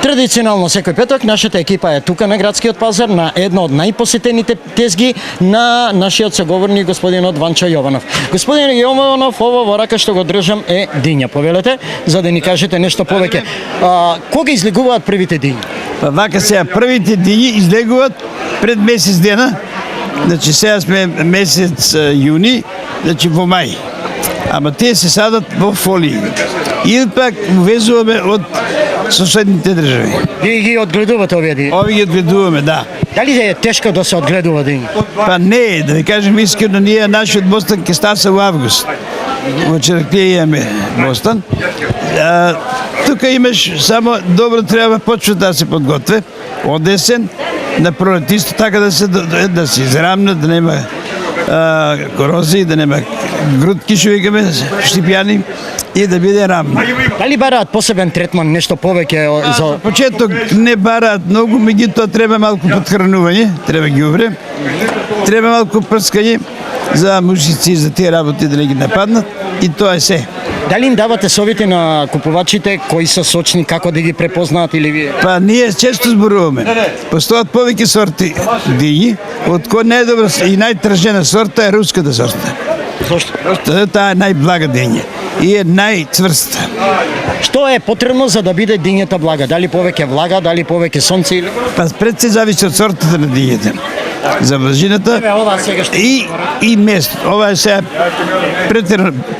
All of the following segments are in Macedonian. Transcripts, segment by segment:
Традиционално секој петок нашата екипа е тука на градскиот пазар на едно од најпосетените тезги на нашиот соговорник господинот Ванчо Јованов. Господин Јованов, ово во рака што го држам е диња. Повелете за да ни кажете нешто повеќе. Кога излегуваат првите дињи? Вака сега првите дињи излегуваат пред месец дена. Значи сега сме месец јуни, значи во мај. Ама тие се садат во фолии. Или пак увезуваме од соседните држави. Вие ги одгледувате овие дињи? Ови ги одгледуваме, да. Дали е тешко да се одгледува дињи? Па не, да ви кажем искрено, ние нашиот бостан ќе стаса во август. Во Чарклија имаме бостан. Тука имаш само добро треба почва да се подготве од есен на пролет исто така да се израмнат, да нема корозии, да нема грудки што викаме штипјани и да биде рамно. Дали бараат посебен третман, нешто повеќе за почеток не бараат многу, меѓутоа треба малку подхранување, треба ѓубре, треба малку прскање за мушици за тие работи да не ги нападнат и тоа е се. Дали им давате совети на купувачите кои се сочни, како да ги препознаат или вие? Па ние често зборуваме. Постојат повеќе сорти дињи, од кои најдобра и најтражена сорта е руската сорта. Зошто? Таа е најблага диња и е најцврста. Што е потребно за да биде дињата блага? Дали повеќе влага, дали повеќе сонце или? Па пред се зависи од сортата на дињата. За влажината и место. Ова е сега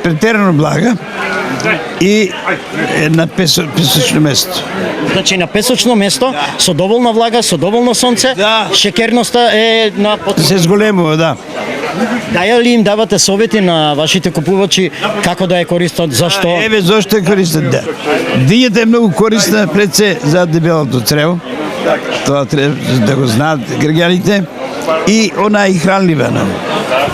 претерано блага и на песочно место. Значи на песочно место, со доволна влага, со доволно сонце, шекерноста е на се зголемува, да. Даја ли им давате совети на вашите купувачи како да ја користат, зашто? Еве зошто ја користат, да. Дињата е многу корисна пред се за дебелото црево. Тоа треба да го знаат граѓаните и она е хранлива.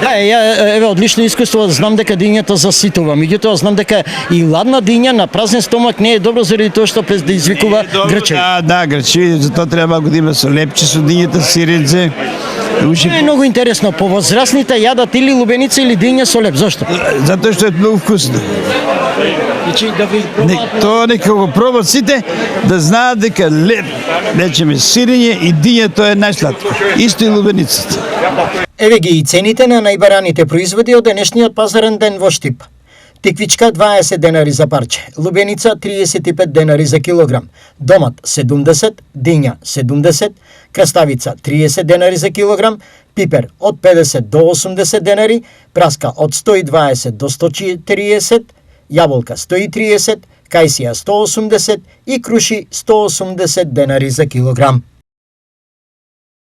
Да, еве од лично искуство знам дека дињата заситува, меѓутоа знам дека и ладна диња на празен стомак не е добро заради тоа што предизвикува грчеви. Да, грчеви, затоа треба малку да има солепче со дињата, сирење. Е многу интересно, повозрасните јадат или лубеница или диња со леп, зошто? Затоа што е многу вкусно. Тоа нека го пробат сите да знаат дека леп, речеме сирење и диња тоа е најсладко. Исто и лубеницата. Еве ги и цените на најбараните производи од денешниот пазарен ден во Штип. Тиквичка 20 денари за парче, лубеница 35 денари за килограм, домат 70, диња 70, краставица 30 денари за килограм, пипер од 50 до 80 денари, праска од 120 до 140, јаболка 130, кајсија 180 и круши 180 денари за килограм.